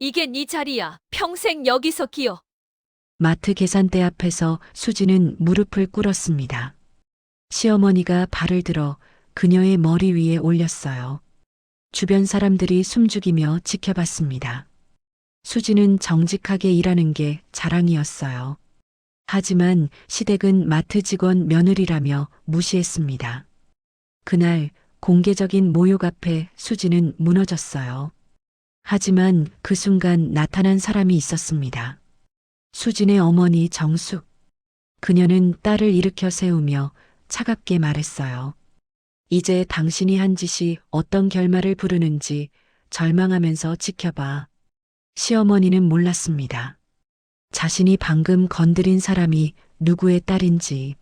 이게 네 자리야. 평생 여기서 기어. 마트 계산대 앞에서 수지는 무릎을 꿇었습니다. 시어머니가 발을 들어 그녀의 머리 위에 올렸어요. 주변 사람들이 숨죽이며 지켜봤습니다. 수지는 정직하게 일하는 게 자랑이었어요. 하지만 시댁은 마트 직원 며느리라며 무시했습니다. 그날 공개적인 모욕 앞에 수지는 무너졌어요. 하지만 그 순간 나타난 사람이 있었습니다. 수진의 어머니 정숙. 그녀는 딸을 일으켜 세우며 차갑게 말했어요. 이제 당신이 한 짓이 어떤 결말을 부르는지 절망하면서 지켜봐. 시어머니는 몰랐습니다. 자신이 방금 건드린 사람이 누구의 딸인지.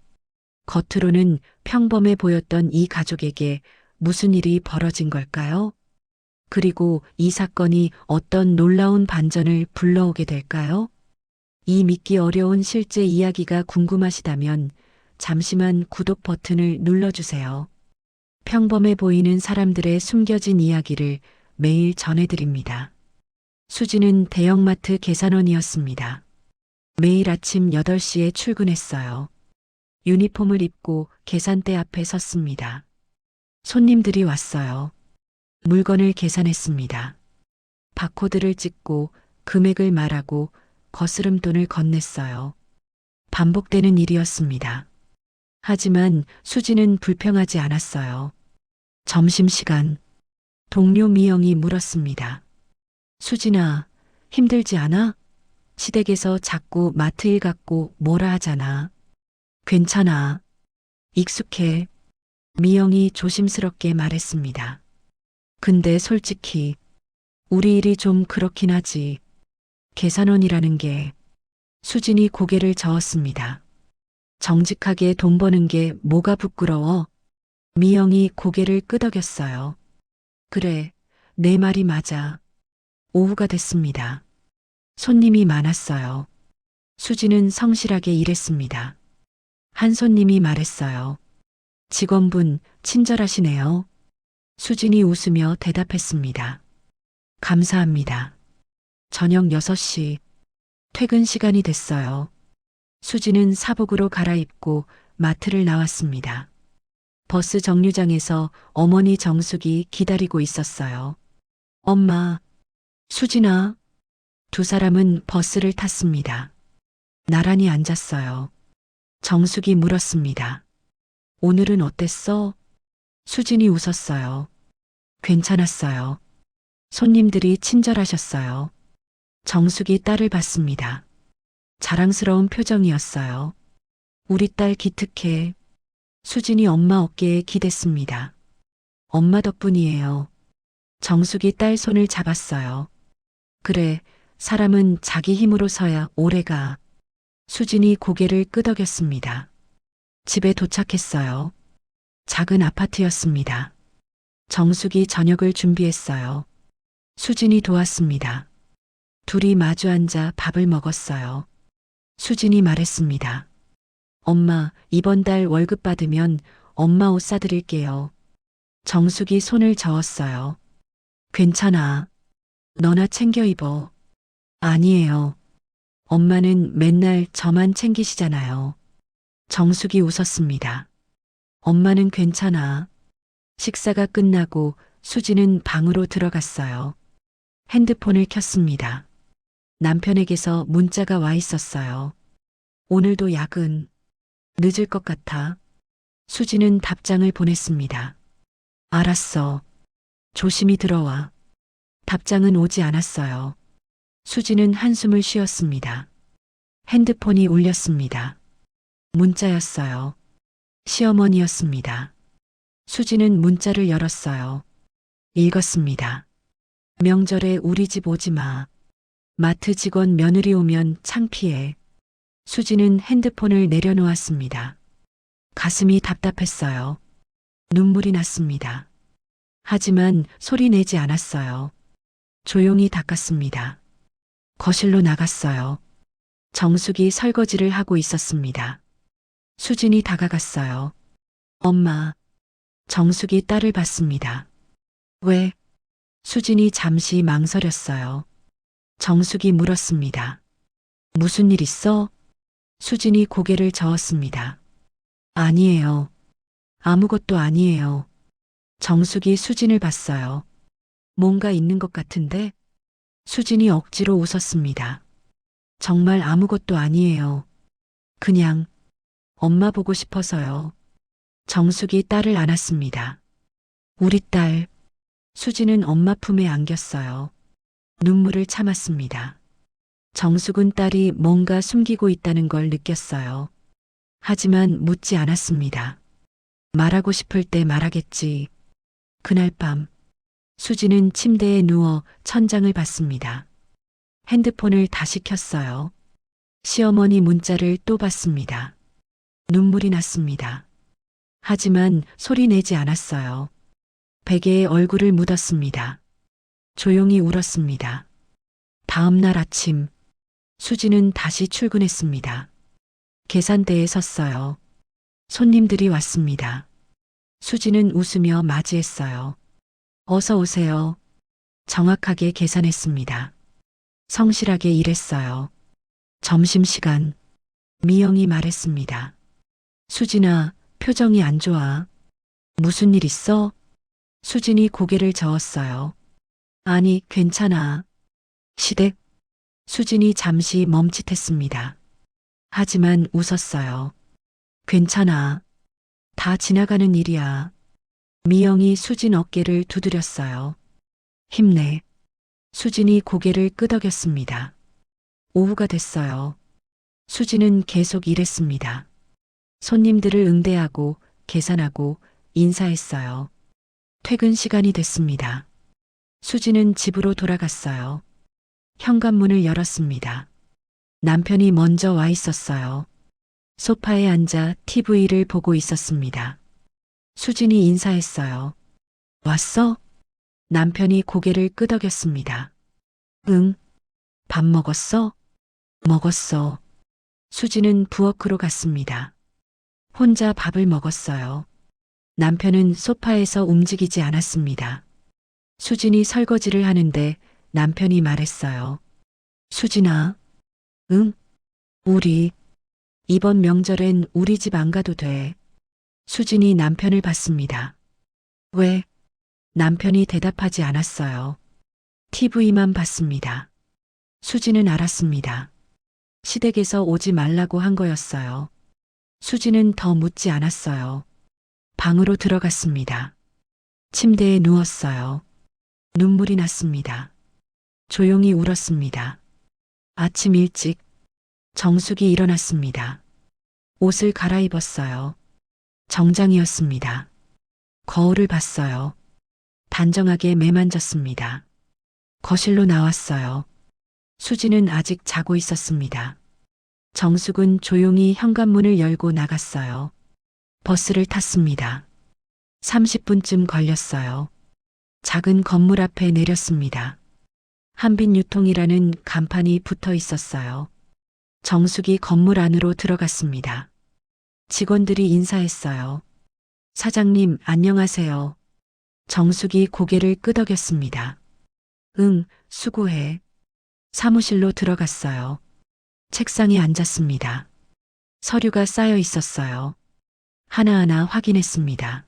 겉으로는 평범해 보였던 이 가족에게 무슨 일이 벌어진 걸까요? 그리고 이 사건이 어떤 놀라운 반전을 불러오게 될까요? 이 믿기 어려운 실제 이야기가 궁금하시다면 잠시만 구독 버튼을 눌러주세요. 평범해 보이는 사람들의 숨겨진 이야기를 매일 전해드립니다. 수지는 대형마트 계산원이었습니다. 매일 아침 8시에 출근했어요. 유니폼을 입고 계산대 앞에 섰습니다. 손님들이 왔어요. 물건을 계산했습니다. 바코드를 찍고 금액을 말하고 거스름돈을 건넸어요. 반복되는 일이었습니다. 하지만 수지는 불평하지 않았어요. 점심시간, 동료 미영이 물었습니다. 수진아, 힘들지 않아? 시댁에서 자꾸 마트 일 갖고 뭐라 하잖아. 괜찮아. 익숙해. 미영이 조심스럽게 말했습니다. 근데 솔직히 우리 일이 좀 그렇긴 하지. 계산원이라는 게. 수진이 고개를 저었습니다. 정직하게 돈 버는 게 뭐가 부끄러워? 미영이 고개를 끄덕였어요. 그래, 내 말이 맞아. 오후가 됐습니다. 손님이 많았어요. 수지는 성실하게 일했습니다. 한 손님이 말했어요. 직원분, 친절하시네요. 수진이 웃으며 대답했습니다. 감사합니다. 저녁 6시, 퇴근 시간이 됐어요. 수지는 사복으로 갈아입고 마트를 나왔습니다. 버스 정류장에서 어머니 정숙이 기다리고 있었어요. 엄마, 수진아. 두 사람은 버스를 탔습니다. 나란히 앉았어요. 정숙이 물었습니다. 오늘은 어땠어? 수진이 웃었어요. 괜찮았어요. 손님들이 친절하셨어요. 정숙이 딸을 봤습니다. 자랑스러운 표정이었어요. 우리 딸 기특해. 수진이 엄마 어깨에 기댔습니다. 엄마 덕분이에요. 정숙이 딸 손을 잡았어요. 그래, 사람은 자기 힘으로 서야 오래가. 수진이 고개를 끄덕였습니다. 집에 도착했어요. 작은 아파트였습니다. 정숙이 저녁을 준비했어요. 수진이 도왔습니다. 둘이 마주 앉아 밥을 먹었어요. 수진이 말했습니다. 엄마, 이번 달 월급 받으면 엄마 옷 사드릴게요. 정숙이 손을 저었어요. 괜찮아. 너나 챙겨 입어. 아니에요. 엄마는 맨날 저만 챙기시잖아요. 정숙이 웃었습니다. 엄마는 괜찮아. 식사가 끝나고 수지는 방으로 들어갔어요. 핸드폰을 켰습니다. 남편에게서 문자가 와 있었어요. 오늘도 야근. 늦을 것 같아. 수지는 답장을 보냈습니다. 알았어. 조심히 들어와. 답장은 오지 않았어요. 수지는 한숨을 쉬었습니다. 핸드폰이 울렸습니다. 문자였어요. 시어머니였습니다. 수지는 문자를 열었어요. 읽었습니다. 명절에 우리 집 오지 마. 마트 직원 며느리 오면 창피해. 수지는 핸드폰을 내려놓았습니다. 가슴이 답답했어요. 눈물이 났습니다. 하지만 소리 내지 않았어요. 조용히 닦았습니다. 거실로 나갔어요. 정숙이 설거지를 하고 있었습니다. 수진이 다가갔어요. 엄마. 정숙이 딸을 봤습니다. 왜? 수진이 잠시 망설였어요. 정숙이 물었습니다. 무슨 일 있어? 수진이 고개를 저었습니다. 아니에요. 아무것도 아니에요. 정숙이 수진을 봤어요. 뭔가 있는 것 같은데? 수진이 억지로 웃었습니다. 정말 아무것도 아니에요. 그냥 엄마 보고 싶어서요. 정숙이 딸을 안았습니다. 우리 딸. 수진은 엄마 품에 안겼어요. 눈물을 참았습니다. 정숙은 딸이 뭔가 숨기고 있다는 걸 느꼈어요. 하지만 묻지 않았습니다. 말하고 싶을 때 말하겠지. 그날 밤, 수진은 침대에 누워 천장을 봤습니다. 핸드폰을 다시 켰어요. 시어머니 문자를 또 봤습니다. 눈물이 났습니다. 하지만 소리 내지 않았어요. 베개에 얼굴을 묻었습니다. 조용히 울었습니다. 다음 날 아침, 수지는 다시 출근했습니다. 계산대에 섰어요. 손님들이 왔습니다. 수지는 웃으며 맞이했어요. 어서 오세요. 정확하게 계산했습니다. 성실하게 일했어요. 점심시간, 미영이 말했습니다. 수진아, 표정이 안 좋아. 무슨 일 있어? 수진이 고개를 저었어요. 아니, 괜찮아. 시댁? 수진이 잠시 멈칫했습니다. 하지만 웃었어요. 괜찮아. 다 지나가는 일이야. 미영이 수진 어깨를 두드렸어요. 힘내. 수진이 고개를 끄덕였습니다. 오후가 됐어요. 수진은 계속 일했습니다. 손님들을 응대하고 계산하고 인사했어요. 퇴근 시간이 됐습니다. 수진은 집으로 돌아갔어요. 현관문을 열었습니다. 남편이 먼저 와 있었어요. 소파에 앉아 TV를 보고 있었습니다. 수진이 인사했어요. 왔어? 남편이 고개를 끄덕였습니다. 응. 밥 먹었어? 먹었어. 수진은 부엌으로 갔습니다. 혼자 밥을 먹었어요. 남편은 소파에서 움직이지 않았습니다. 수진이 설거지를 하는데 남편이 말했어요. 수진아. 응? 우리 이번 명절엔 우리 집 안 가도 돼. 수진이 남편을 봤습니다. 왜? 남편이 대답하지 않았어요. TV만 봤습니다. 수진은 알았습니다. 시댁에서 오지 말라고 한 거였어요. 수진은 더 묻지 않았어요. 방으로 들어갔습니다. 침대에 누웠어요. 눈물이 났습니다. 조용히 울었습니다. 아침 일찍 정숙이 일어났습니다. 옷을 갈아입었어요. 정장이었습니다. 거울을 봤어요. 단정하게 매만졌습니다. 거실로 나왔어요. 수지는 아직 자고 있었습니다. 정숙은 조용히 현관문을 열고 나갔어요. 버스를 탔습니다. 30분쯤 걸렸어요. 작은 건물 앞에 내렸습니다. 한빛유통이라는 간판이 붙어 있었어요. 정숙이 건물 안으로 들어갔습니다. 직원들이 인사했어요. 사장님, 안녕하세요. 정숙이 고개를 끄덕였습니다. 응, 수고해. 사무실로 들어갔어요. 책상에 앉았습니다. 서류가 쌓여 있었어요. 하나하나 확인했습니다.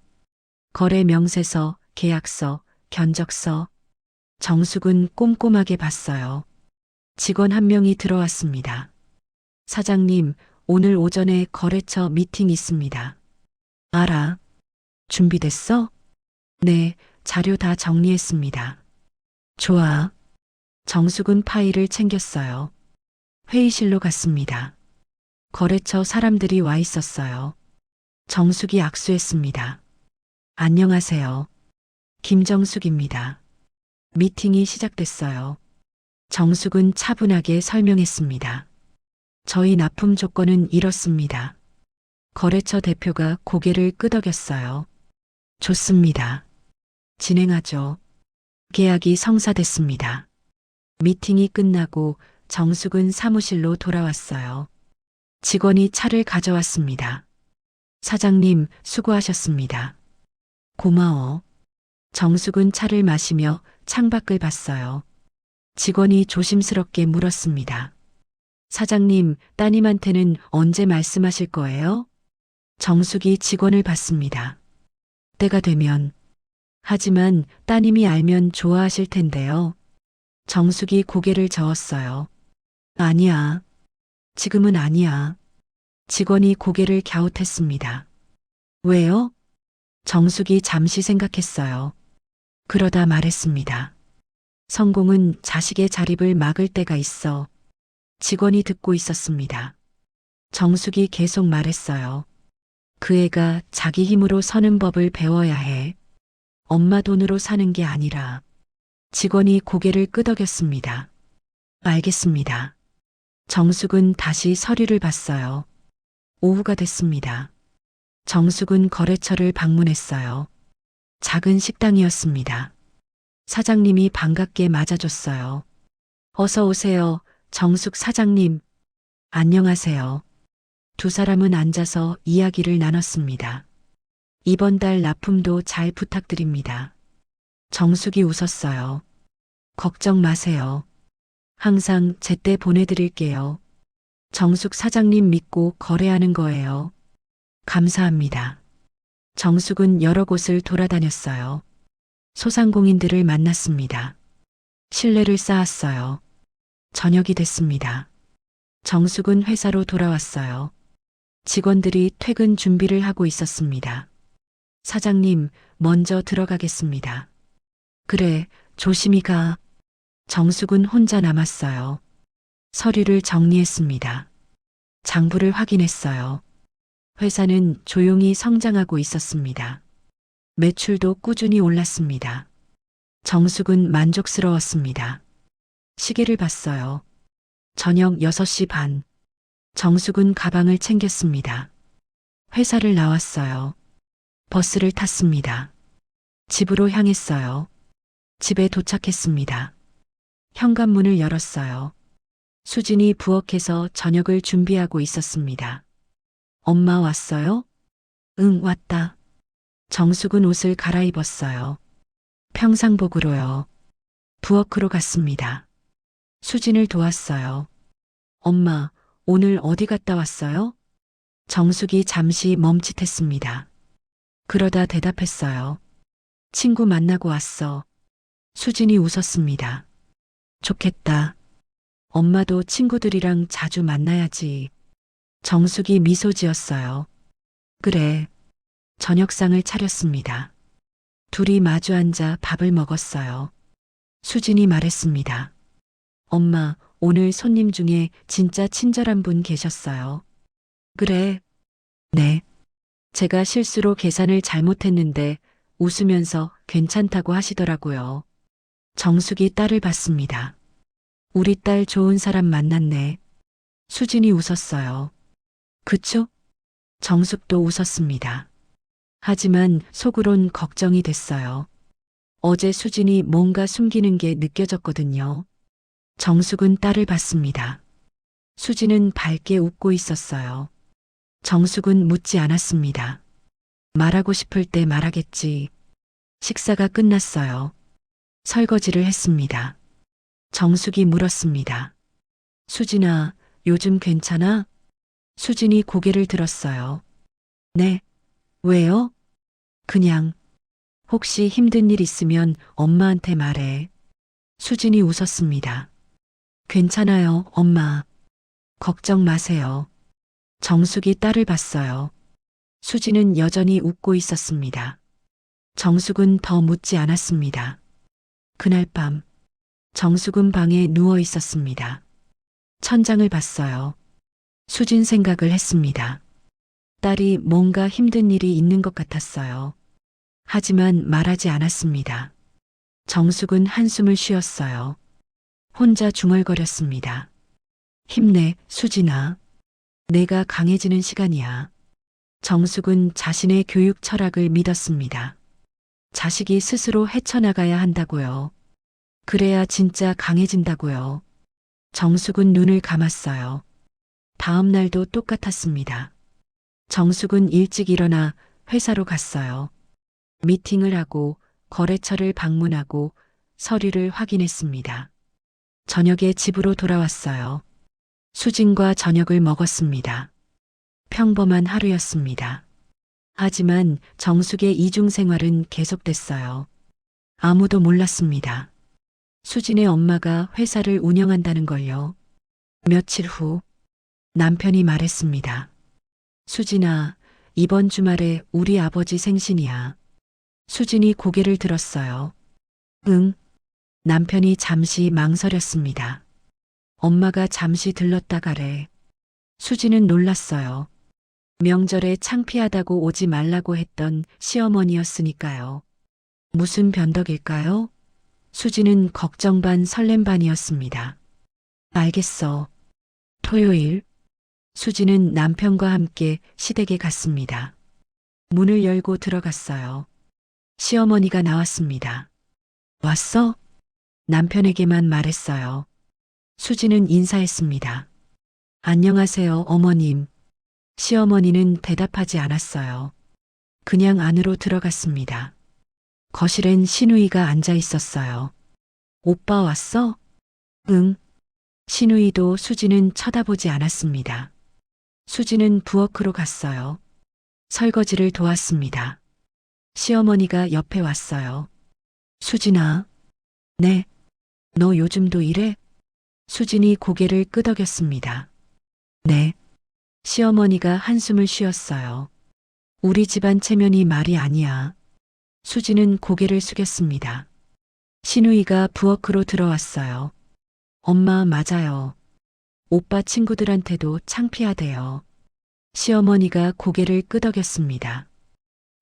거래 명세서, 계약서, 견적서. 정숙은 꼼꼼하게 봤어요. 직원 한 명이 들어왔습니다. 사장님, 오늘 오전에 거래처 미팅 있습니다. 알아. 준비됐어? 네, 자료 다 정리했습니다. 좋아. 정숙은 파일을 챙겼어요. 회의실로 갔습니다. 거래처 사람들이 와 있었어요. 정숙이 악수했습니다. 안녕하세요. 김정숙입니다. 미팅이 시작됐어요. 정숙은 차분하게 설명했습니다. 저희 납품 조건은 이렇습니다. 거래처 대표가 고개를 끄덕였어요. 좋습니다. 진행하죠. 계약이 성사됐습니다. 미팅이 끝나고 정숙은 사무실로 돌아왔어요. 직원이 차를 가져왔습니다. 사장님, 수고하셨습니다. 고마워. 정숙은 차를 마시며 창밖을 봤어요. 직원이 조심스럽게 물었습니다. 사장님, 따님한테는 언제 말씀하실 거예요? 정숙이 직원을 봤습니다. 때가 되면. 하지만 따님이 알면 좋아하실 텐데요. 정숙이 고개를 저었어요. 아니야. 지금은 아니야. 직원이 고개를 갸웃했습니다. 왜요? 정숙이 잠시 생각했어요. 그러다 말했습니다. 성공은 자식의 자립을 막을 때가 있어. 직원이 듣고 있었습니다. 정숙이 계속 말했어요. 그 애가 자기 힘으로 서는 법을 배워야 해. 엄마 돈으로 사는 게 아니라. 직원이 고개를 끄덕였습니다. 알겠습니다. 정숙은 다시 서류를 봤어요. 오후가 됐습니다. 정숙은 거래처를 방문했어요. 작은 식당이었습니다. 사장님이 반갑게 맞아줬어요. 어서 오세요, 정숙 사장님. 안녕하세요. 두 사람은 앉아서 이야기를 나눴습니다. 이번 달 납품도 잘 부탁드립니다. 정숙이 웃었어요. 걱정 마세요. 항상 제때 보내드릴게요. 정숙 사장님 믿고 거래하는 거예요. 감사합니다. 정숙은 여러 곳을 돌아다녔어요. 소상공인들을 만났습니다. 신뢰를 쌓았어요. 저녁이 됐습니다. 정숙은 회사로 돌아왔어요. 직원들이 퇴근 준비를 하고 있었습니다. 사장님, 먼저 들어가겠습니다. 그래, 조심히 가. 정숙은 혼자 남았어요. 서류를 정리했습니다. 장부를 확인했어요. 회사는 조용히 성장하고 있었습니다. 매출도 꾸준히 올랐습니다. 정숙은 만족스러웠습니다. 시계를 봤어요. 저녁 6시 반. 정숙은 가방을 챙겼습니다. 회사를 나왔어요. 버스를 탔습니다. 집으로 향했어요. 집에 도착했습니다. 현관문을 열었어요. 수진이 부엌에서 저녁을 준비하고 있었습니다. 엄마 왔어요? 응, 왔다. 정숙은 옷을 갈아입었어요. 평상복으로요. 부엌으로 갔습니다. 수진을 도왔어요. 엄마, 오늘 어디 갔다 왔어요? 정숙이 잠시 멈칫했습니다. 그러다 대답했어요. 친구 만나고 왔어. 수진이 웃었습니다. 좋겠다. 엄마도 친구들이랑 자주 만나야지. 정숙이 미소 지었어요. 그래. 저녁상을 차렸습니다. 둘이 마주 앉아 밥을 먹었어요. 수진이 말했습니다. 엄마, 오늘 손님 중에 진짜 친절한 분 계셨어요. 그래. 네. 제가 실수로 계산을 잘못했는데 웃으면서 괜찮다고 하시더라고요. 정숙이 딸을 봤습니다. 우리 딸 좋은 사람 만났네. 수진이 웃었어요. 그쵸? 정숙도 웃었습니다. 하지만 속으론 걱정이 됐어요. 어제 수진이 뭔가 숨기는 게 느껴졌거든요. 정숙은 딸을 봤습니다. 수진은 밝게 웃고 있었어요. 정숙은 묻지 않았습니다. 말하고 싶을 때 말하겠지. 식사가 끝났어요. 설거지를 했습니다. 정숙이 물었습니다. 수진아, 요즘 괜찮아? 수진이 고개를 들었어요. 네. 왜요? 그냥. 혹시 힘든 일 있으면 엄마한테 말해. 수진이 웃었습니다. 괜찮아요, 엄마. 걱정 마세요. 정숙이 딸을 봤어요. 수진은 여전히 웃고 있었습니다. 정숙은 더 묻지 않았습니다. 그날 밤, 정숙은 방에 누워 있었습니다. 천장을 봤어요. 수진 생각을 했습니다. 딸이 뭔가 힘든 일이 있는 것 같았어요. 하지만 말하지 않았습니다. 정숙은 한숨을 쉬었어요. 혼자 중얼거렸습니다. 힘내, 수진아. 내가 강해지는 시간이야. 정숙은 자신의 교육 철학을 믿었습니다. 자식이 스스로 헤쳐나가야 한다고요. 그래야 진짜 강해진다고요. 정숙은 눈을 감았어요. 다음 날도 똑같았습니다. 정숙은 일찍 일어나 회사로 갔어요. 미팅을 하고 거래처를 방문하고 서류를 확인했습니다. 저녁에 집으로 돌아왔어요. 수진과 저녁을 먹었습니다. 평범한 하루였습니다. 하지만 정숙의 이중 생활은 계속됐어요. 아무도 몰랐습니다. 수진의 엄마가 회사를 운영한다는 걸요. 며칠 후 남편이 말했습니다. 수진아, 이번 주말에 우리 아버지 생신이야. 수진이 고개를 들었어요. 응. 남편이 잠시 망설였습니다. 엄마가 잠시 들렀다 가래. 수진은 놀랐어요. 명절에 창피하다고 오지 말라고 했던 시어머니였으니까요. 무슨 변덕일까요? 수진은 걱정 반 설렘 반이었습니다. 알겠어. 토요일, 수진은 남편과 함께 시댁에 갔습니다. 문을 열고 들어갔어요. 시어머니가 나왔습니다. 왔어? 남편에게만 말했어요. 수진은 인사했습니다. 안녕하세요, 어머님. 시어머니는 대답하지 않았어요. 그냥 안으로 들어갔습니다. 거실엔 신우이가 앉아 있었어요. 오빠 왔어? 응. 신우이도 수진은 쳐다보지 않았습니다. 수진은 부엌으로 갔어요. 설거지를 도왔습니다. 시어머니가 옆에 왔어요. 수진아. 네. 너 요즘도 이래? 수진이 고개를 끄덕였습니다. 네. 시어머니가 한숨을 쉬었어요. 우리 집안 체면이 말이 아니야. 수진은 고개를 숙였습니다. 신우이가 부엌으로 들어왔어요. 엄마, 맞아요. 오빠 친구들한테도 창피하대요. 시어머니가 고개를 끄덕였습니다.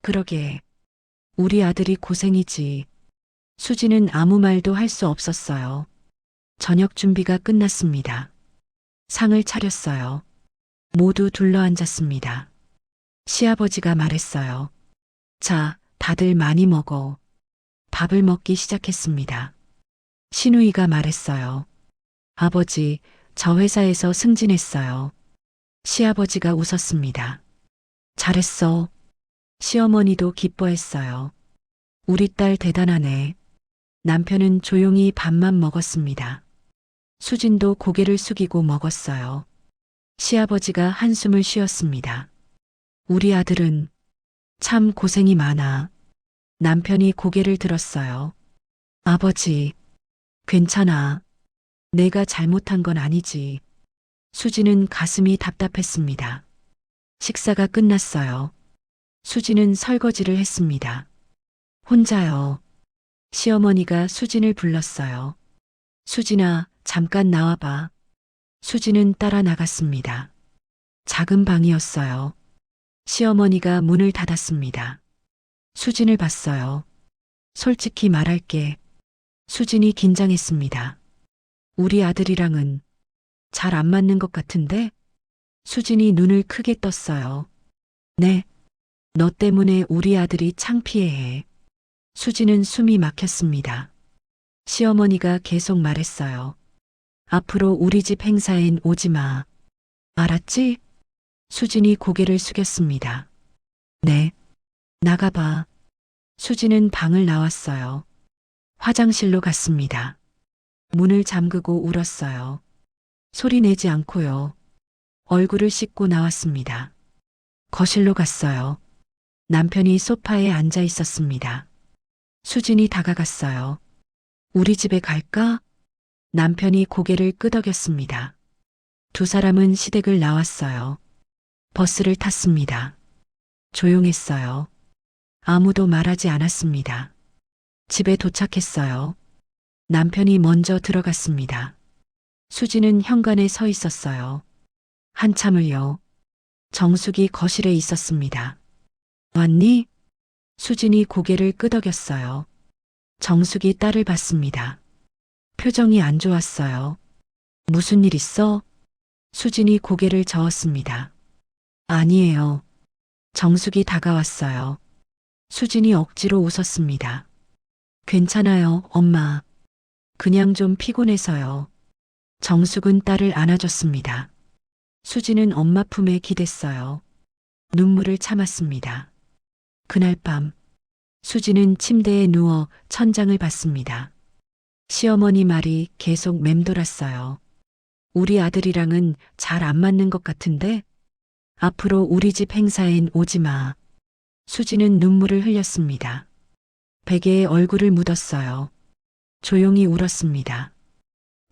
그러게. 우리 아들이 고생이지. 수진은 아무 말도 할 수 없었어요. 저녁 준비가 끝났습니다. 상을 차렸어요. 모두 둘러앉았습니다. 시아버지가 말했어요. 자, 다들 많이 먹어. 밥을 먹기 시작했습니다. 신우이가 말했어요. 아버지, 저 회사에서 승진했어요. 시아버지가 웃었습니다. 잘했어. 시어머니도 기뻐했어요. 우리 딸 대단하네. 남편은 조용히 밥만 먹었습니다. 수진도 고개를 숙이고 먹었어요. 시아버지가 한숨을 쉬었습니다. 우리 아들은 참 고생이 많아. 남편이 고개를 들었어요. 아버지, 괜찮아. 내가 잘못한 건 아니지. 수진은 가슴이 답답했습니다. 식사가 끝났어요. 수진은 설거지를 했습니다. 혼자요. 시어머니가 수진을 불렀어요. 수진아, 잠깐 나와봐. 수진은 따라 나갔습니다. 작은 방이었어요. 시어머니가 문을 닫았습니다. 수진을 봤어요. 솔직히 말할게. 수진이 긴장했습니다. 우리 아들이랑은 잘 안 맞는 것 같은데? 수진이 눈을 크게 떴어요. 네. 너 때문에 우리 아들이 창피해해. 수진은 숨이 막혔습니다. 시어머니가 계속 말했어요. 앞으로 우리 집 행사엔 오지 마. 알았지? 수진이 고개를 숙였습니다. 네. 나가봐. 수진은 방을 나왔어요. 화장실로 갔습니다. 문을 잠그고 울었어요. 소리 내지 않고요. 얼굴을 씻고 나왔습니다. 거실로 갔어요. 남편이 소파에 앉아 있었습니다. 수진이 다가갔어요. 우리 집에 갈까? 남편이 고개를 끄덕였습니다. 두 사람은 시댁을 나왔어요. 버스를 탔습니다. 조용했어요. 아무도 말하지 않았습니다. 집에 도착했어요. 남편이 먼저 들어갔습니다. 수진은 현관에 서 있었어요. 한참을요. 정숙이 거실에 있었습니다. 왔니? 수진이 고개를 끄덕였어요. 정숙이 딸을 봤습니다. 표정이 안 좋았어요. 무슨 일 있어? 수진이 고개를 저었습니다. 아니에요. 정숙이 다가왔어요. 수진이 억지로 웃었습니다. 괜찮아요, 엄마. 그냥 좀 피곤해서요. 정숙은 딸을 안아줬습니다. 수진은 엄마 품에 기댔어요. 눈물을 참았습니다. 그날 밤, 수진은 침대에 누워 천장을 봤습니다. 시어머니 말이 계속 맴돌았어요. 우리 아들이랑은 잘 안 맞는 것 같은데? 앞으로 우리 집 행사엔 오지 마. 수지는 눈물을 흘렸습니다. 베개에 얼굴을 묻었어요. 조용히 울었습니다.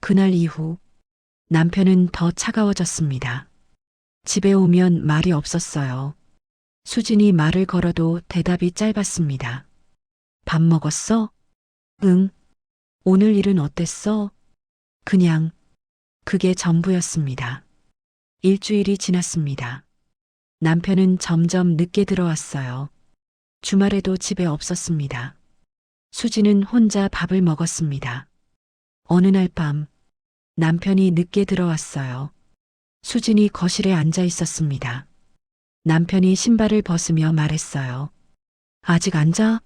그날 이후 남편은 더 차가워졌습니다. 집에 오면 말이 없었어요. 수진이 말을 걸어도 대답이 짧았습니다. 밥 먹었어? 응. 오늘 일은 어땠어? 그냥. 그게 전부였습니다. 일주일이 지났습니다. 남편은 점점 늦게 들어왔어요. 주말에도 집에 없었습니다. 수지는 혼자 밥을 먹었습니다. 어느 날 밤, 남편이 늦게 들어왔어요. 수진이 거실에 앉아 있었습니다. 남편이 신발을 벗으며 말했어요. 아직 앉아?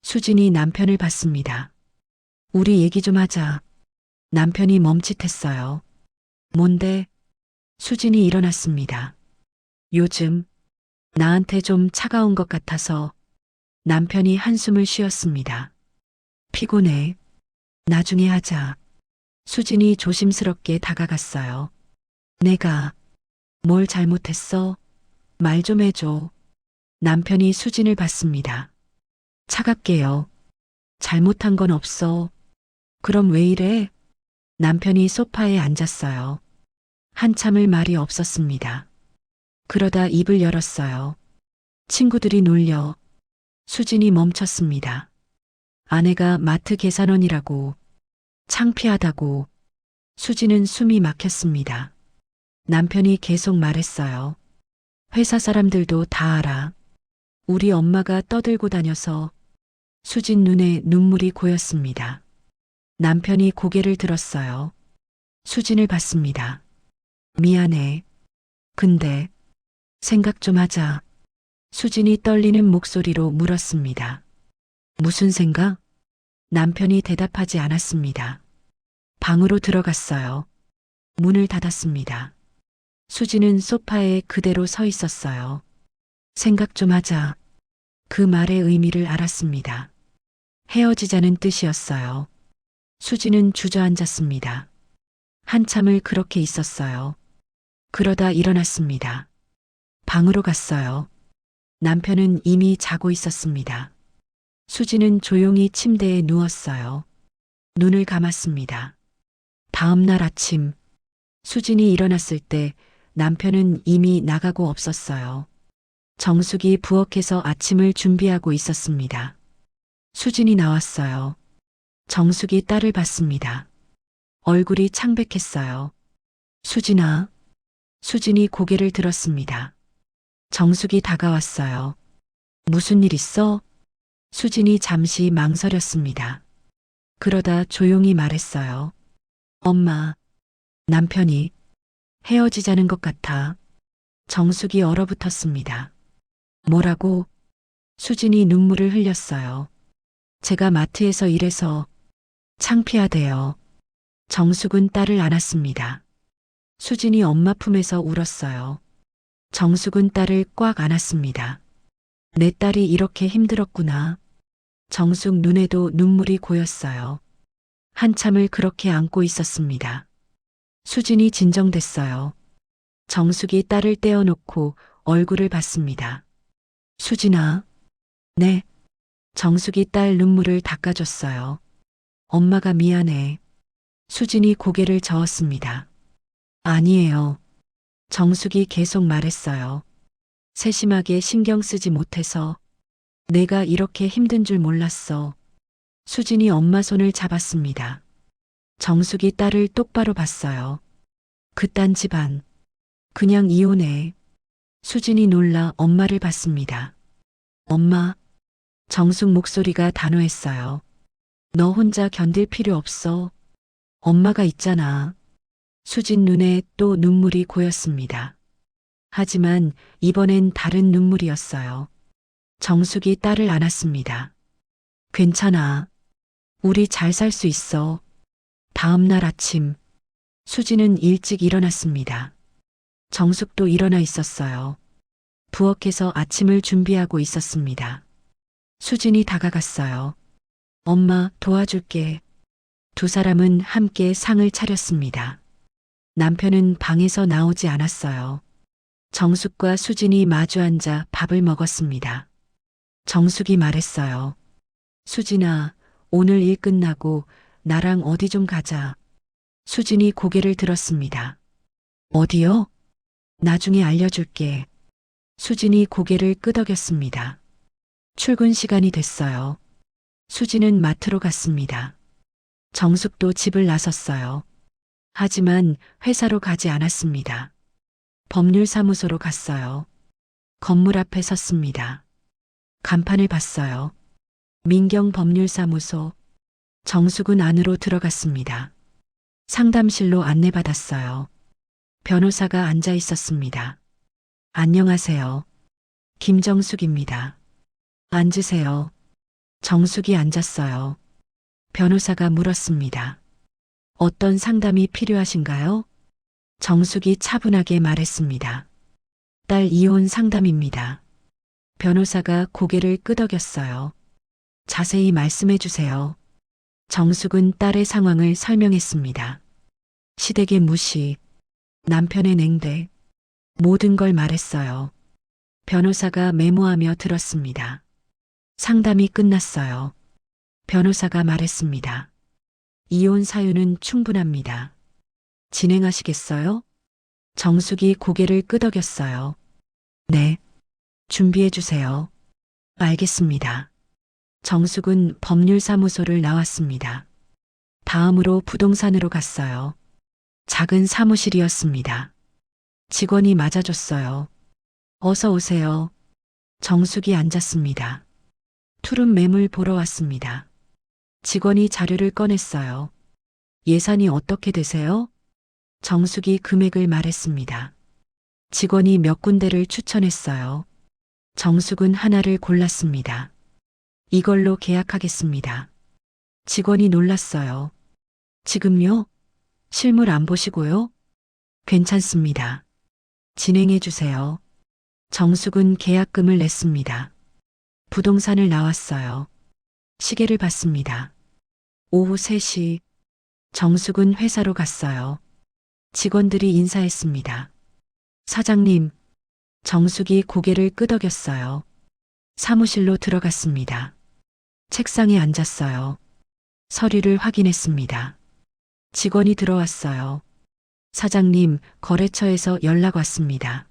수진이 남편을 봤습니다. 우리 얘기 좀 하자. 남편이 멈칫했어요. 뭔데? 수진이 일어났습니다. 요즘 나한테 좀 차가운 것 같아서. 남편이 한숨을 쉬었습니다. 피곤해. 나중에 하자. 수진이 조심스럽게 다가갔어요. 내가 뭘 잘못했어? 말 좀 해줘. 남편이 수진을 봤습니다. 차갑게요. 잘못한 건 없어. 그럼 왜 이래? 남편이 소파에 앉았어요. 한참을 말이 없었습니다. 그러다 입을 열었어요. 친구들이 놀려. 수진이 멈췄습니다. 아내가 마트 계산원이라고. 창피하다고. 수진은 숨이 막혔습니다. 남편이 계속 말했어요. 회사 사람들도 다 알아. 우리 엄마가 떠들고 다녀서. 수진 눈에 눈물이 고였습니다. 남편이 고개를 들었어요. 수진을 봤습니다. 미안해. 근데 생각 좀 하자. 수진이 떨리는 목소리로 물었습니다. 무슨 생각? 남편이 대답하지 않았습니다. 방으로 들어갔어요. 문을 닫았습니다. 수진은 소파에 그대로 서 있었어요. 생각 좀 하자. 그 말의 의미를 알았습니다. 헤어지자는 뜻이었어요. 수진은 주저앉았습니다. 한참을 그렇게 있었어요. 그러다 일어났습니다. 방으로 갔어요. 남편은 이미 자고 있었습니다. 수진은 조용히 침대에 누웠어요. 눈을 감았습니다. 다음 날 아침, 수진이 일어났을 때 남편은 이미 나가고 없었어요. 정숙이 부엌에서 아침을 준비하고 있었습니다. 수진이 나왔어요. 정숙이 딸을 봤습니다. 얼굴이 창백했어요. 수진아. 수진이 고개를 들었습니다. 정숙이 다가왔어요. 무슨 일 있어? 수진이 잠시 망설였습니다. 그러다 조용히 말했어요. 엄마, 남편이 헤어지자는 것 같아. 정숙이 얼어붙었습니다. 뭐라고? 수진이 눈물을 흘렸어요. 제가 마트에서 일해서 창피하대요. 정숙은 딸을 안았습니다. 수진이 엄마 품에서 울었어요. 정숙은 딸을 꽉 안았습니다. 내 딸이 이렇게 힘들었구나. 정숙 눈에도 눈물이 고였어요. 한참을 그렇게 안고 있었습니다. 수진이 진정됐어요. 정숙이 딸을 떼어놓고 얼굴을 봤습니다. 수진아. 네. 정숙이 딸 눈물을 닦아줬어요. 엄마가 미안해. 수진이 고개를 저었습니다. 아니에요. 정숙이 계속 말했어요. 세심하게 신경 쓰지 못해서. 내가 이렇게 힘든 줄 몰랐어. 수진이 엄마 손을 잡았습니다. 정숙이 딸을 똑바로 봤어요. 그딴 집안. 그냥 이혼해. 수진이 놀라 엄마를 봤습니다. 엄마. 정숙 목소리가 단호했어요. 너 혼자 견딜 필요 없어. 엄마가 있잖아. 수진 눈에 또 눈물이 고였습니다. 하지만 이번엔 다른 눈물이었어요. 정숙이 딸을 안았습니다. 괜찮아. 우리 잘 살 수 있어. 다음 날 아침, 수진은 일찍 일어났습니다. 정숙도 일어나 있었어요. 부엌에서 아침을 준비하고 있었습니다. 수진이 다가갔어요. 엄마, 도와줄게. 두 사람은 함께 상을 차렸습니다. 남편은 방에서 나오지 않았어요. 정숙과 수진이 마주 앉아 밥을 먹었습니다. 정숙이 말했어요. 수진아, 오늘 일 끝나고 나랑 어디 좀 가자. 수진이 고개를 들었습니다. 어디요? 나중에 알려줄게. 수진이 고개를 끄덕였습니다. 출근 시간이 됐어요. 수진은 마트로 갔습니다. 정숙도 집을 나섰어요. 하지만 회사로 가지 않았습니다. 법률사무소로 갔어요. 건물 앞에 섰습니다. 간판을 봤어요. 민경 법률사무소. 정숙은 안으로 들어갔습니다. 상담실로 안내받았어요. 변호사가 앉아 있었습니다. 안녕하세요. 김정숙입니다. 앉으세요. 정숙이 앉았어요. 변호사가 물었습니다. 어떤 상담이 필요하신가요? 정숙이 차분하게 말했습니다. 딸 이혼 상담입니다. 변호사가 고개를 끄덕였어요. 자세히 말씀해 주세요. 정숙은 딸의 상황을 설명했습니다. 시댁의 무시, 남편의 냉대, 모든 걸 말했어요. 변호사가 메모하며 들었습니다. 상담이 끝났어요. 변호사가 말했습니다. 이혼 사유는 충분합니다. 진행하시겠어요? 정숙이 고개를 끄덕였어요. 네. 준비해 주세요. 알겠습니다. 정숙은 법률사무소를 나왔습니다. 다음으로 부동산으로 갔어요. 작은 사무실이었습니다. 직원이 맞아줬어요. 어서 오세요. 정숙이 앉았습니다. 투룸 매물 보러 왔습니다. 직원이 자료를 꺼냈어요. 예산이 어떻게 되세요? 정숙이 금액을 말했습니다. 직원이 몇 군데를 추천했어요. 정숙은 하나를 골랐습니다. 이걸로 계약하겠습니다. 직원이 놀랐어요. 지금요? 실물 안 보시고요? 괜찮습니다. 진행해 주세요. 정숙은 계약금을 냈습니다. 부동산을 나왔어요. 시계를 봤습니다. 오후 3시. 정숙은 회사로 갔어요. 직원들이 인사했습니다. 사장님. 정숙이 고개를 끄덕였어요. 사무실로 들어갔습니다. 책상에 앉았어요. 서류를 확인했습니다. 직원이 들어왔어요. 사장님, 거래처에서 연락 왔습니다.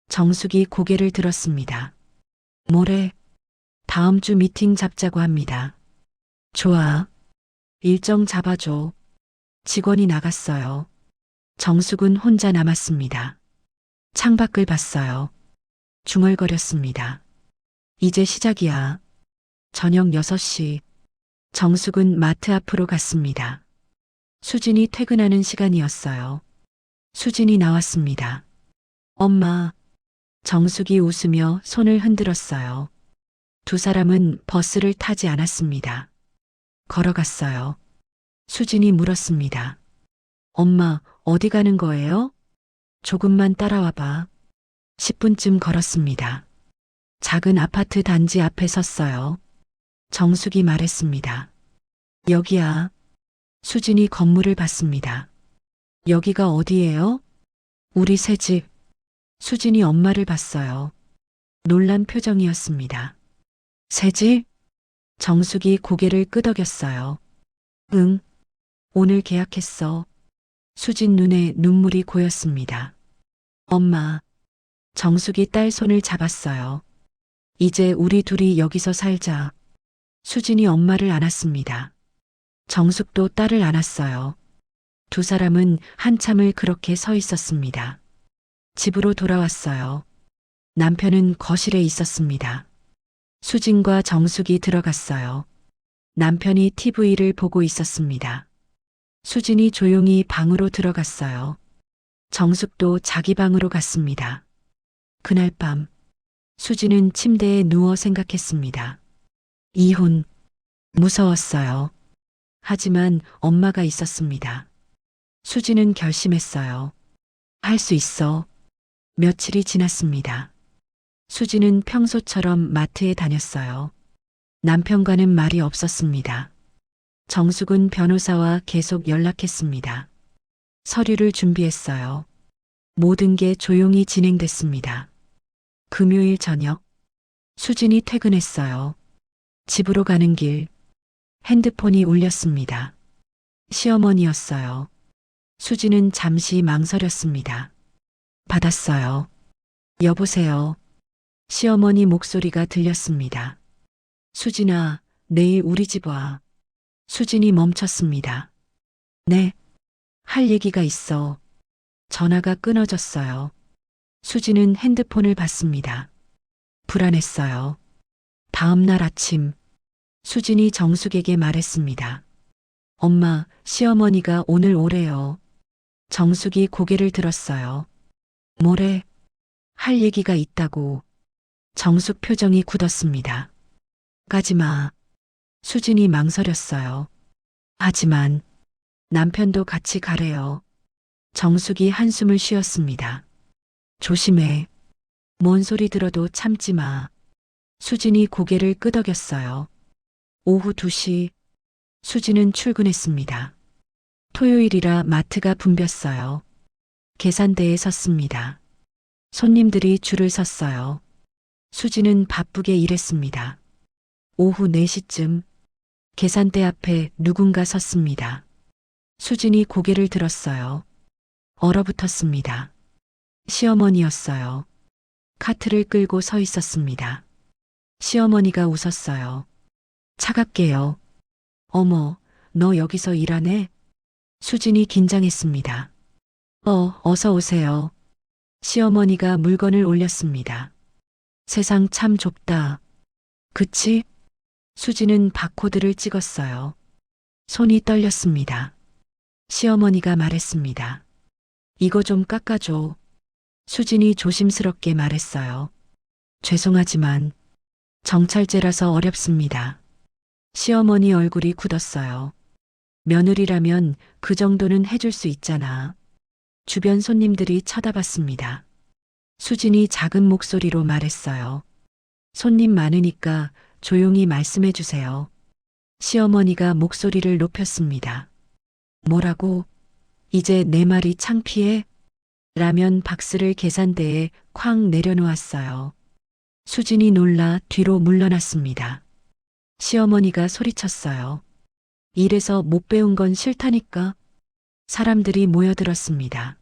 정숙이 고개를 들었습니다. 뭐래? 다음 주 미팅 잡자고 합니다. 좋아. 일정 잡아줘. 직원이 나갔어요. 정숙은 혼자 남았습니다. 창밖을 봤어요. 중얼거렸습니다. 이제 시작이야. 저녁 6시. 정숙은 마트 앞으로 갔습니다. 수진이 퇴근하는 시간이었어요. 수진이 나왔습니다. 엄마. 정숙이 웃으며 손을 흔들었어요. 두 사람은 버스를 타지 않았습니다. 걸어갔어요. 수진이 물었습니다. 엄마, 어디 가는 거예요? 조금만 따라와 봐. 10분쯤 걸었습니다. 작은 아파트 단지 앞에 섰어요. 정숙이 말했습니다. 여기야. 수진이 건물을 봤습니다. 여기가 어디예요? 우리 새 집. 수진이 엄마를 봤어요. 놀란 표정이었습니다. 새 집? 정숙이 고개를 끄덕였어요. 응. 오늘 계약했어. 수진 눈에 눈물이 고였습니다. 엄마. 정숙이 딸 손을 잡았어요. 이제 우리 둘이 여기서 살자. 수진이 엄마를 안았습니다. 정숙도 딸을 안았어요. 두 사람은 한참을 그렇게 서 있었습니다. 집으로 돌아왔어요. 남편은 거실에 있었습니다. 수진과 정숙이 들어갔어요. 남편이 TV를 보고 있었습니다. 수진이 조용히 방으로 들어갔어요. 정숙도 자기 방으로 갔습니다. 그날 밤, 수진은 침대에 누워 생각했습니다. 이혼. 무서웠어요. 하지만 엄마가 있었습니다. 수진은 결심했어요. 할 수 있어. 며칠이 지났습니다. 수진은 평소처럼 마트에 다녔어요. 남편과는 말이 없었습니다. 정숙은 변호사와 계속 연락했습니다. 서류를 준비했어요. 모든 게 조용히 진행됐습니다. 금요일 저녁, 수진이 퇴근했어요. 집으로 가는 길, 핸드폰이 울렸습니다. 시어머니였어요. 수진은 잠시 망설였습니다. 받았어요. 여보세요. 시어머니 목소리가 들렸습니다. 수진아, 내일 우리 집 와. 수진이 멈췄습니다. 네, 할 얘기가 있어. 전화가 끊어졌어요. 수진은 핸드폰을 봤습니다. 불안했어요. 다음 날 아침, 수진이 정숙에게 말했습니다. 엄마, 시어머니가 오늘 오래요. 정숙이 고개를 들었어요. 뭐래? 할 얘기가 있다고. 정숙 표정이 굳었습니다. 가지마. 수진이 망설였어요. 하지만 남편도 같이 가래요. 정숙이 한숨을 쉬었습니다. 조심해. 뭔 소리 들어도 참지 마. 수진이 고개를 끄덕였어요. 오후 2시, 수진은 출근했습니다. 토요일이라 마트가 붐볐어요. 계산대에 섰습니다. 손님들이 줄을 섰어요. 수진은 바쁘게 일했습니다. 오후 4시쯤 계산대 앞에 누군가 섰습니다. 수진이 고개를 들었어요. 얼어붙었습니다. 시어머니였어요. 카트를 끌고 서 있었습니다. 시어머니가 웃었어요. 차갑게요. 어머, 너 여기서 일하네? 수진이 긴장했습니다. 어서 오세요. 시어머니가 물건을 올렸습니다. 세상 참 좁다. 그치? 수진은 바코드를 찍었어요. 손이 떨렸습니다. 시어머니가 말했습니다. 이거 좀 깎아줘. 수진이 조심스럽게 말했어요. 죄송하지만 정찰제라서 어렵습니다. 시어머니 얼굴이 굳었어요. 며느리라면 그 정도는 해줄 수 있잖아. 주변 손님들이 쳐다봤습니다. 수진이 작은 목소리로 말했어요. 손님 많으니까 조용히 말씀해 주세요. 시어머니가 목소리를 높였습니다. 뭐라고? 이제 내 말이 창피해? 라면 박스를 계산대에 쾅 내려놓았어요. 수진이 놀라 뒤로 물러났습니다. 시어머니가 소리쳤어요. 일에서 못 배운 건 싫다니까. 사람들이 모여들었습니다.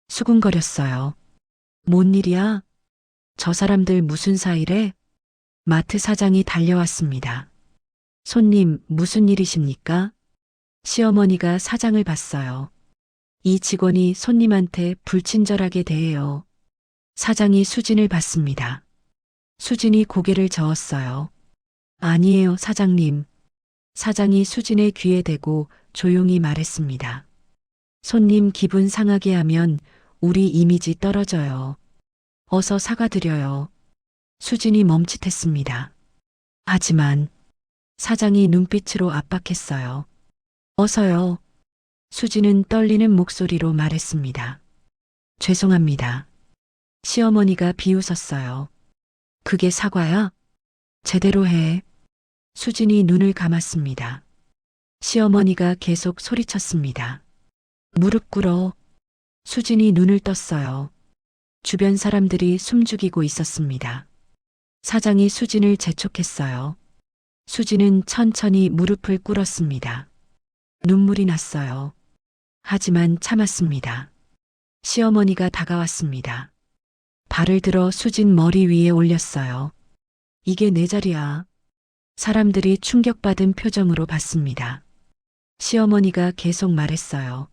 수군거렸어요. 뭔 일이야? 저 사람들 무슨 사이래? 마트 사장이 달려왔습니다. 손님, 무슨 일이십니까? 시어머니가 사장을 봤어요. 이 직원이 손님한테 불친절하게 대해요. 사장이 수진을 봤습니다. 수진이 고개를 저었어요. 아니에요, 사장님. 사장이 수진의 귀에 대고 조용히 말했습니다. 손님 기분 상하게 하면 우리 이미지 떨어져요. 어서 사과드려요. 수진이 멈칫했습니다. 하지만 사장이 눈빛으로 압박했어요. 어서요. 수진은 떨리는 목소리로 말했습니다. 죄송합니다. 시어머니가 비웃었어요. 그게 사과야? 제대로 해. 수진이 눈을 감았습니다. 시어머니가 계속 소리쳤습니다. 무릎 꿇어. 수진이 눈을 떴어요. 주변 사람들이 숨죽이고 있었습니다. 사장이 수진을 재촉했어요. 수진은 천천히 무릎을 꿇었습니다. 눈물이 났어요. 하지만 참았습니다. 시어머니가 다가왔습니다. 발을 들어 수진 머리 위에 올렸어요. 이게 내 자리야. 사람들이 충격받은 표정으로 봤습니다. 시어머니가 계속 말했어요.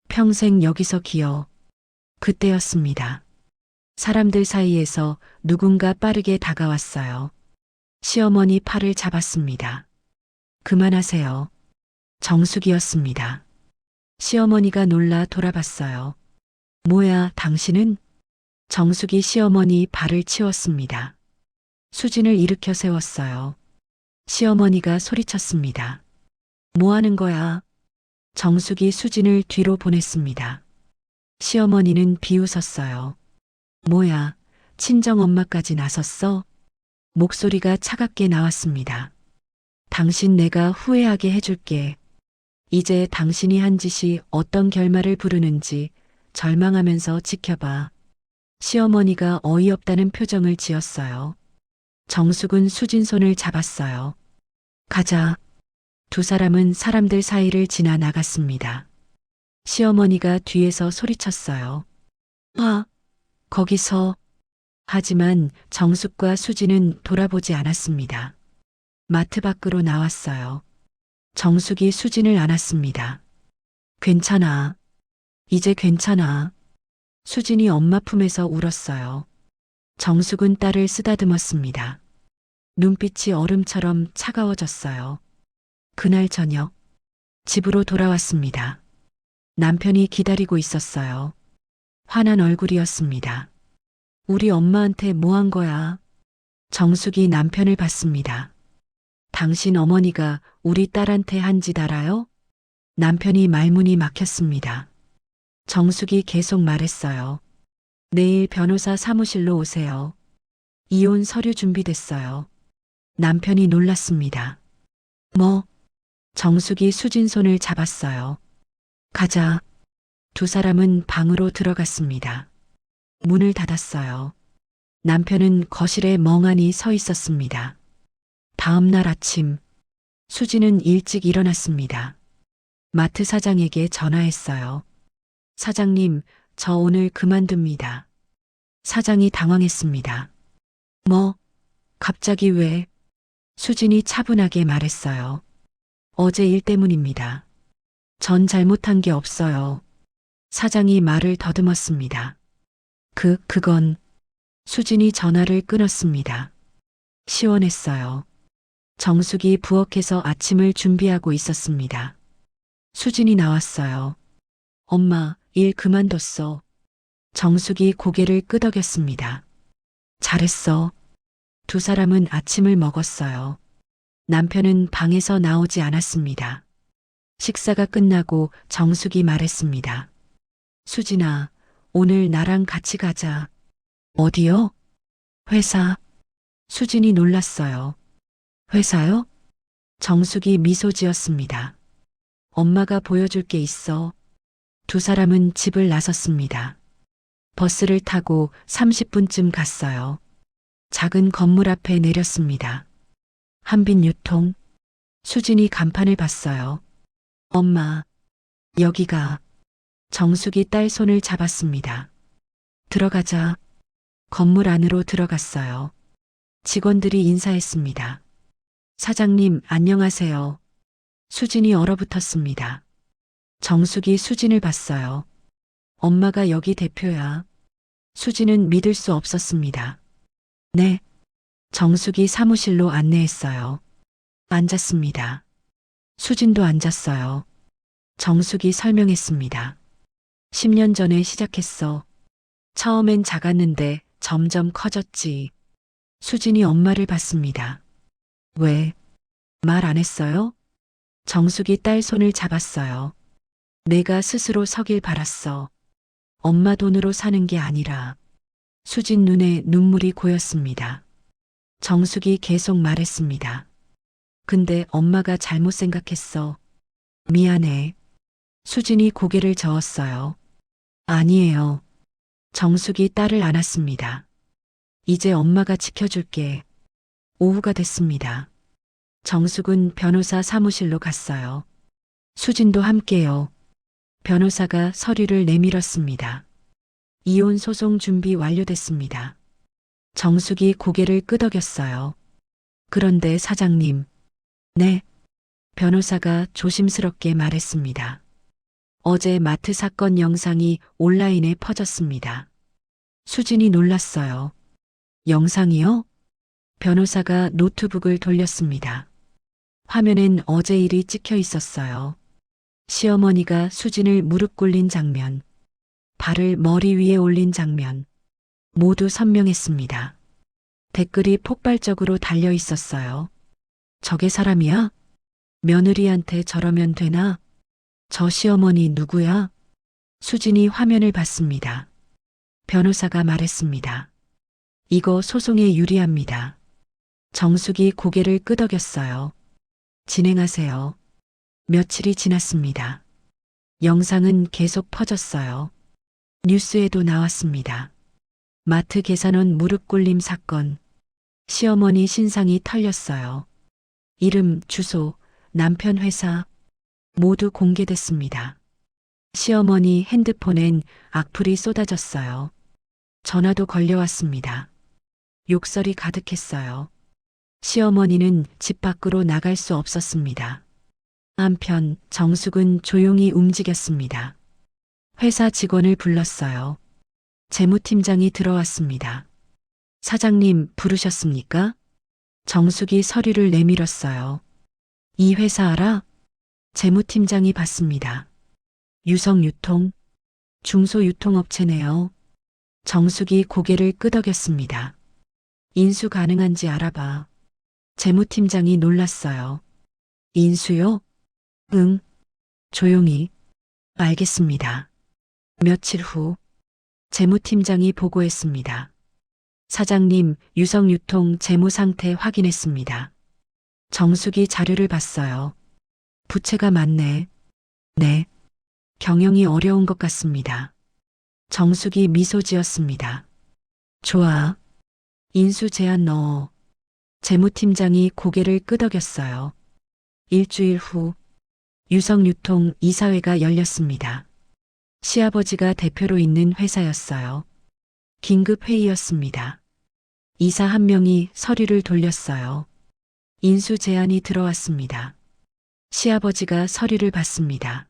평생 여기서 기어. 그때였습니다. 사람들 사이에서 누군가 빠르게 다가왔어요. 시어머니 팔을 잡았습니다. 그만하세요. 정숙이었습니다. 시어머니가 놀라 돌아봤어요. 뭐야, 당신은? 정숙이 시어머니 발을 치웠습니다. 수진을 일으켜 세웠어요. 시어머니가 소리쳤습니다. 뭐 하는 거야? 정숙이 수진을 뒤로 보냈습니다. 시어머니는 비웃었어요. 뭐야, 친정엄마까지 나섰어? 목소리가 차갑게 나왔습니다. 당신 내가 후회하게 해줄게. 이제 당신이 한 짓이 어떤 결말을 부르는지 절망하면서 지켜봐. 시어머니가 어이없다는 표정을 지었어요. 정숙은 수진 손을 잡았어요. 가자. 두 사람은 사람들 사이를 지나 나갔습니다. 시어머니가 뒤에서 소리쳤어요. 거기서. 하지만 정숙과 수진은 돌아보지 않았습니다. 마트 밖으로 나왔어요. 정숙이 수진을 안았습니다. 괜찮아. 이제 괜찮아. 수진이 엄마 품에서 울었어요. 정숙은 딸을 쓰다듬었습니다. 눈빛이 얼음처럼 차가워졌어요. 그날 저녁, 집으로 돌아왔습니다. 남편이 기다리고 있었어요. 화난 얼굴이었습니다. 우리 엄마한테 뭐 한 거야? 정숙이 남편을 봤습니다. 당신 어머니가 우리 딸한테 한 짓 알아요? 남편이 말문이 막혔습니다. 정숙이 계속 말했어요. 내일 변호사 사무실로 오세요. 이혼 서류 준비됐어요. 남편이 놀랐습니다. 뭐? 정숙이 수진 손을 잡았어요. 가자. 두 사람은 방으로 들어갔습니다. 문을 닫았어요. 남편은 거실에 멍하니 서 있었습니다. 다음 날 아침, 수진은 일찍 일어났습니다. 마트 사장에게 전화했어요. 사장님, 저 오늘 그만둡니다. 사장이 당황했습니다. 뭐? 갑자기 왜? 수진이 차분하게 말했어요. 어제 일 때문입니다. 전 잘못한 게 없어요. 사장이 말을 더듬었습니다. 그건. 수진이 전화를 끊었습니다. 시원했어요. 정숙이 부엌에서 아침을 준비하고 있었습니다. 수진이 나왔어요. 엄마, 일 그만뒀어. 정숙이 고개를 끄덕였습니다. 잘했어. 두 사람은 아침을 먹었어요. 남편은 방에서 나오지 않았습니다. 식사가 끝나고 정숙이 말했습니다. 수진아, 오늘 나랑 같이 가자. 어디요? 회사. 수진이 놀랐어요. 회사요? 정숙이 미소 지었습니다. 엄마가 보여줄 게 있어. 두 사람은 집을 나섰습니다. 버스를 타고 30분쯤 갔어요. 작은 건물 앞에 내렸습니다. 한빛유통. 수진이 간판을 봤어요. 엄마, 여기가. 정숙이 딸 손을 잡았습니다. 들어가자. 건물 안으로 들어갔어요. 직원들이 인사했습니다. 사장님, 안녕하세요. 수진이 얼어붙었습니다. 정숙이 수진을 봤어요. 엄마가 여기 대표야. 수진은 믿을 수 없었습니다. 네. 정숙이 사무실로 안내했어요. 앉았습니다. 수진도 앉았어요. 정숙이 설명했습니다. 10년 전에 시작했어. 처음엔 작았는데 점점 커졌지. 수진이 엄마를 봤습니다. 왜? 말 안 했어요? 정숙이 딸 손을 잡았어요. 내가 스스로 서길 바랐어. 엄마 돈으로 사는 게 아니라. 수진 눈에 눈물이 고였습니다. 정숙이 계속 말했습니다. 근데 엄마가 잘못 생각했어. 미안해. 수진이 고개를 저었어요. 아니에요. 정숙이 딸을 안았습니다. 이제 엄마가 지켜줄게. 오후가 됐습니다. 정숙은 변호사 사무실로 갔어요. 수진도 함께요. 변호사가 서류를 내밀었습니다. 이혼 소송 준비 완료됐습니다. 정숙이 고개를 끄덕였어요. 그런데 사장님. 네. 변호사가 조심스럽게 말했습니다. 어제 마트 사건 영상이 온라인에 퍼졌습니다. 수진이 놀랐어요. 영상이요? 변호사가 노트북을 돌렸습니다. 화면엔 어제 일이 찍혀 있었어요. 시어머니가 수진을 무릎 꿇린 장면, 발을 머리 위에 올린 장면, 모두 선명했습니다. 댓글이 폭발적으로 달려 있었어요. 저게 사람이야? 며느리한테 저러면 되나? 저 시어머니 누구야? 수진이 화면을 봤습니다. 변호사가 말했습니다. 이거 소송에 유리합니다. 정숙이 고개를 끄덕였어요. 진행하세요. 며칠이 지났습니다. 영상은 계속 퍼졌어요. 뉴스에도 나왔습니다. 마트 계산원 무릎 꿇림 사건. 시어머니 신상이 털렸어요. 이름, 주소, 남편 회사 모두 공개됐습니다. 시어머니 핸드폰엔 악플이 쏟아졌어요. 전화도 걸려왔습니다. 욕설이 가득했어요. 시어머니는 집 밖으로 나갈 수 없었습니다. 한편 정숙은 조용히 움직였습니다. 회사 직원을 불렀어요. 재무팀장이 들어왔습니다. 사장님 부르셨습니까? 정숙이 서류를 내밀었어요. 이 회사 알아? 재무팀장이 받습니다. 유성유통, 중소유통업체네요. 정숙이 고개를 끄덕였습니다. 인수 가능한지 알아봐. 재무팀장이 놀랐어요. 인수요? 응. 조용히. 알겠습니다. 며칠 후 재무팀장이 보고했습니다. 사장님, 유성유통 재무 상태 확인했습니다. 정숙이 자료를 봤어요. 부채가 많네. 네. 경영이 어려운 것 같습니다. 정숙이 미소 지었습니다. 좋아. 인수 제안 넣어. 재무팀장이 고개를 끄덕였어요. 일주일 후 유성유통 이사회가 열렸습니다. 시아버지가 대표로 있는 회사였어요. 긴급 회의였습니다. 이사 한 명이 서류를 돌렸어요. 인수 제안이 들어왔습니다. 시아버지가 서류를 봤습니다.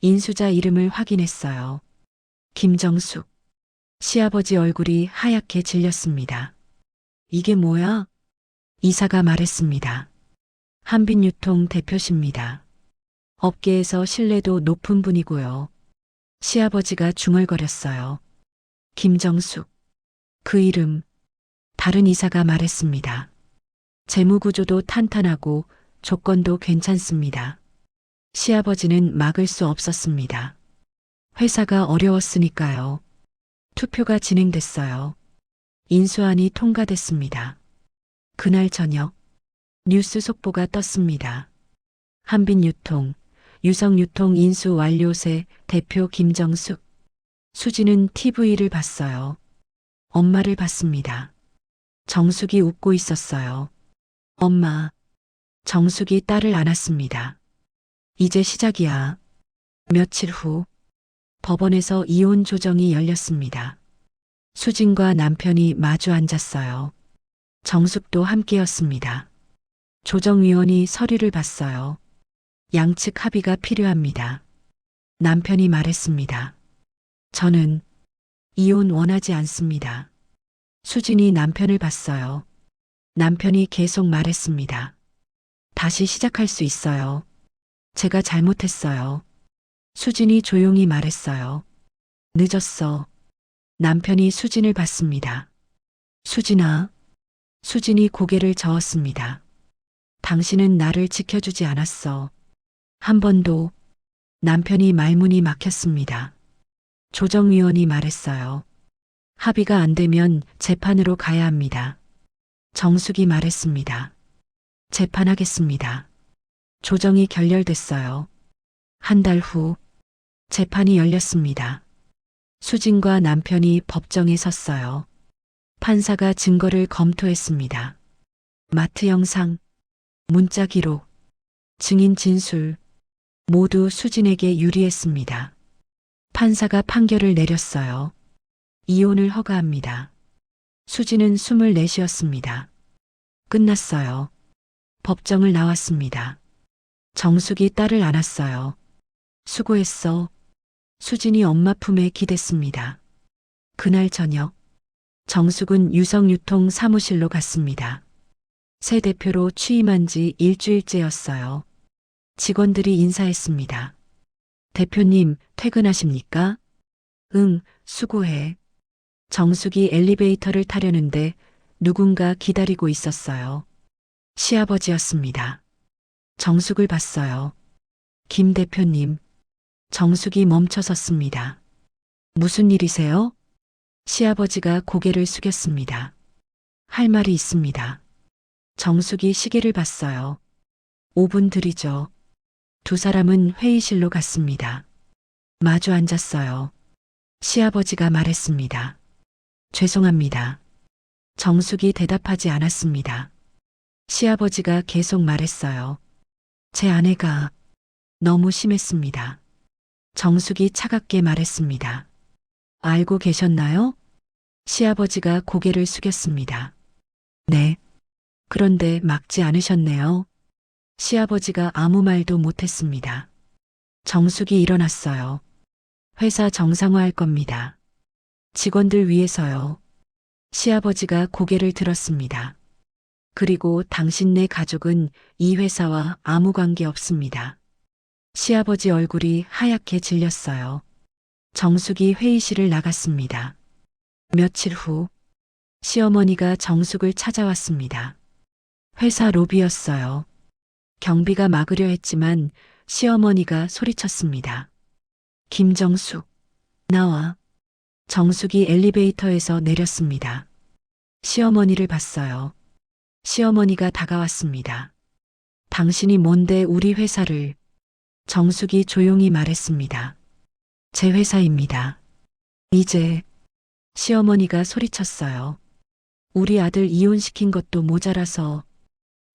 인수자 이름을 확인했어요. 김정숙. 시아버지 얼굴이 하얗게 질렸습니다. 이게 뭐야? 이사가 말했습니다. 한빛유통 대표십니다. 업계에서 신뢰도 높은 분이고요. 시아버지가 중얼거렸어요. 김정숙. 그 이름. 다른 이사가 말했습니다. 재무구조도 탄탄하고 조건도 괜찮습니다. 시아버지는 막을 수 없었습니다. 회사가 어려웠으니까요. 투표가 진행됐어요. 인수안이 통과됐습니다. 그날 저녁 뉴스 속보가 떴습니다. 한빛유통, 유성유통 인수 완료세 대표 김정숙. 수지는 TV를 봤어요. 엄마를 봤습니다. 정숙이 웃고 있었어요. 엄마. 정숙이 딸을 안았습니다. 이제 시작이야. 며칠 후 법원에서 이혼 조정이 열렸습니다. 수진과 남편이 마주 앉았어요. 정숙도 함께였습니다. 조정위원이 서류를 봤어요. 양측 합의가 필요합니다. 남편이 말했습니다. 저는 이혼 원하지 않습니다. 수진이 남편을 봤어요. 남편이 계속 말했습니다. 다시 시작할 수 있어요. 제가 잘못했어요. 수진이 조용히 말했어요. 늦었어. 남편이 수진을 봤습니다. 수진아. 수진이 고개를 저었습니다. 당신은 나를 지켜주지 않았어. 한 번도. 남편이 말문이 막혔습니다. 조정위원이 말했어요. 합의가 안 되면 재판으로 가야 합니다. 정숙이 말했습니다. 재판하겠습니다. 조정이 결렬됐어요. 한 달 후 재판이 열렸습니다. 수진과 남편이 법정에 섰어요. 판사가 증거를 검토했습니다. 마트 영상, 문자 기록, 증인 진술 모두 수진에게 유리했습니다. 판사가 판결을 내렸어요. 이혼을 허가합니다. 수진은 숨을 내쉬었습니다. 끝났어요. 법정을 나왔습니다. 정숙이 딸을 안았어요. 수고했어. 수진이 엄마 품에 기댔습니다. 그날 저녁 정숙은 유성유통 사무실로 갔습니다. 새 대표로 취임한 지 일주일째였어요. 직원들이 인사했습니다. 대표님, 퇴근하십니까? 응, 수고해. 정숙이 엘리베이터를 타려는데 누군가 기다리고 있었어요. 시아버지였습니다. 정숙을 봤어요. 김 대표님. 정숙이 멈춰 섰습니다. 무슨 일이세요? 시아버지가 고개를 숙였습니다. 할 말이 있습니다. 정숙이 시계를 봤어요. 5분 들이죠. 두 사람은 회의실로 갔습니다. 마주 앉았어요. 시아버지가 말했습니다. 죄송합니다. 정숙이 대답하지 않았습니다. 시아버지가 계속 말했어요. 제 아내가 너무 심했습니다. 정숙이 차갑게 말했습니다. 알고 계셨나요? 시아버지가 고개를 숙였습니다. 네. 그런데 막지 않으셨네요. 시아버지가 아무 말도 못했습니다. 정숙이 일어났어요. 회사 정상화할 겁니다. 직원들 위해서요. 시아버지가 고개를 들었습니다. 그리고 당신네 가족은 이 회사와 아무 관계 없습니다. 시아버지 얼굴이 하얗게 질렸어요. 정숙이 회의실을 나갔습니다. 며칠 후 시어머니가 정숙을 찾아왔습니다. 회사 로비였어요. 경비가 막으려 했지만 시어머니가 소리쳤습니다. 김정숙, 나와. 정숙이 엘리베이터에서 내렸습니다. 시어머니를 봤어요. 시어머니가 다가왔습니다. 당신이 뭔데 우리 회사를. 정숙이 조용히 말했습니다. 제 회사입니다. 이제. 시어머니가 소리쳤어요. 우리 아들 이혼시킨 것도 모자라서.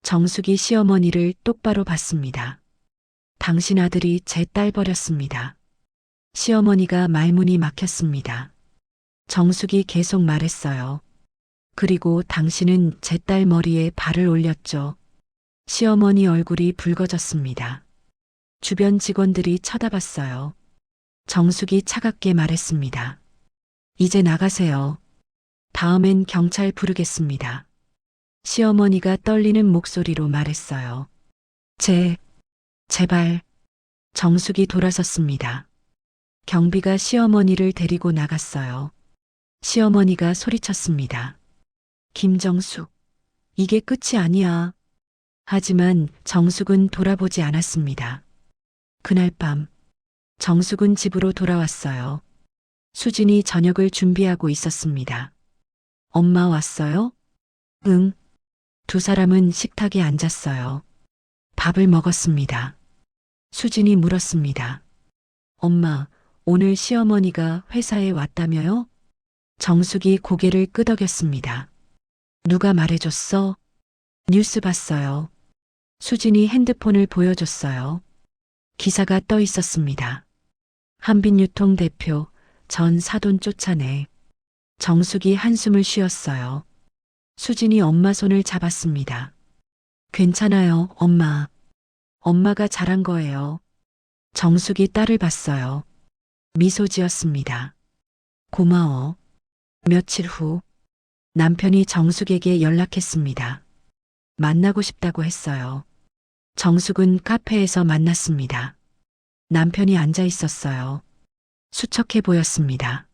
정숙이 시어머니를 똑바로 봤습니다. 당신 아들이 제 딸 버렸습니다. 시어머니가 말문이 막혔습니다. 정숙이 계속 말했어요. 그리고 당신은 제 딸 머리에 발을 올렸죠. 시어머니 얼굴이 붉어졌습니다. 주변 직원들이 쳐다봤어요. 정숙이 차갑게 말했습니다. 이제 나가세요. 다음엔 경찰 부르겠습니다. 시어머니가 떨리는 목소리로 말했어요. 제발. 정숙이 돌아섰습니다. 경비가 시어머니를 데리고 나갔어요. 시어머니가 소리쳤습니다. 김정숙, 이게 끝이 아니야. 하지만 정숙은 돌아보지 않았습니다. 그날 밤, 정숙은 집으로 돌아왔어요. 수진이 저녁을 준비하고 있었습니다. 엄마 왔어요? 응. 두 사람은 식탁에 앉았어요. 밥을 먹었습니다. 수진이 물었습니다. 엄마, 오늘 시어머니가 회사에 왔다며요? 정숙이 고개를 끄덕였습니다. 누가 말해줬어? 뉴스 봤어요. 수진이 핸드폰을 보여줬어요. 기사가 떠 있었습니다. 한빛유통 대표 전 사돈 쫓아내. 정숙이 한숨을 쉬었어요. 수진이 엄마 손을 잡았습니다. 괜찮아요, 엄마. 엄마가 잘한 거예요. 정숙이 딸을 봤어요. 미소 지었습니다. 고마워. 며칠 후 남편이 정숙에게 연락했습니다. 만나고 싶다고 했어요. 정숙은 카페에서 만났습니다. 남편이 앉아 있었어요. 수척해 보였습니다.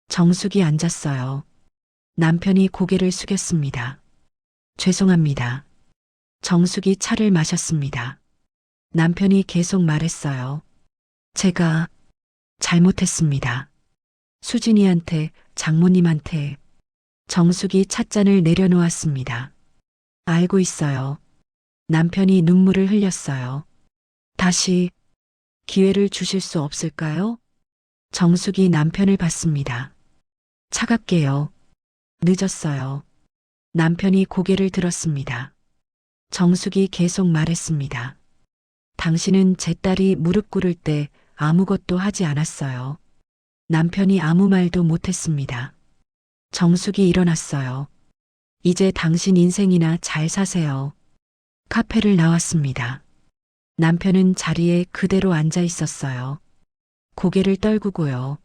정숙이 앉았어요. 남편이 고개를 숙였습니다. 죄송합니다. 정숙이 차를 마셨습니다. 남편이 계속 말했어요. 제가 잘못했습니다. 수진이한테, 장모님한테. 정숙이 찻잔을 내려놓았습니다. 알고 있어요. 남편이 눈물을 흘렸어요. 다시 기회를 주실 수 없을까요? 정숙이 남편을 봤습니다. 차갑게요. 늦었어요. 남편이 고개를 들었습니다. 정숙이 계속 말했습니다. 당신은 제 딸이 무릎 꿇을 때 아무것도 하지 않았어요. 남편이 아무 말도 못했습니다. 정숙이 일어났어요. 이제 당신 인생이나 잘 사세요. 카페를 나왔습니다. 남편은 자리에 그대로 앉아 있었어요. 고개를 떨구고요.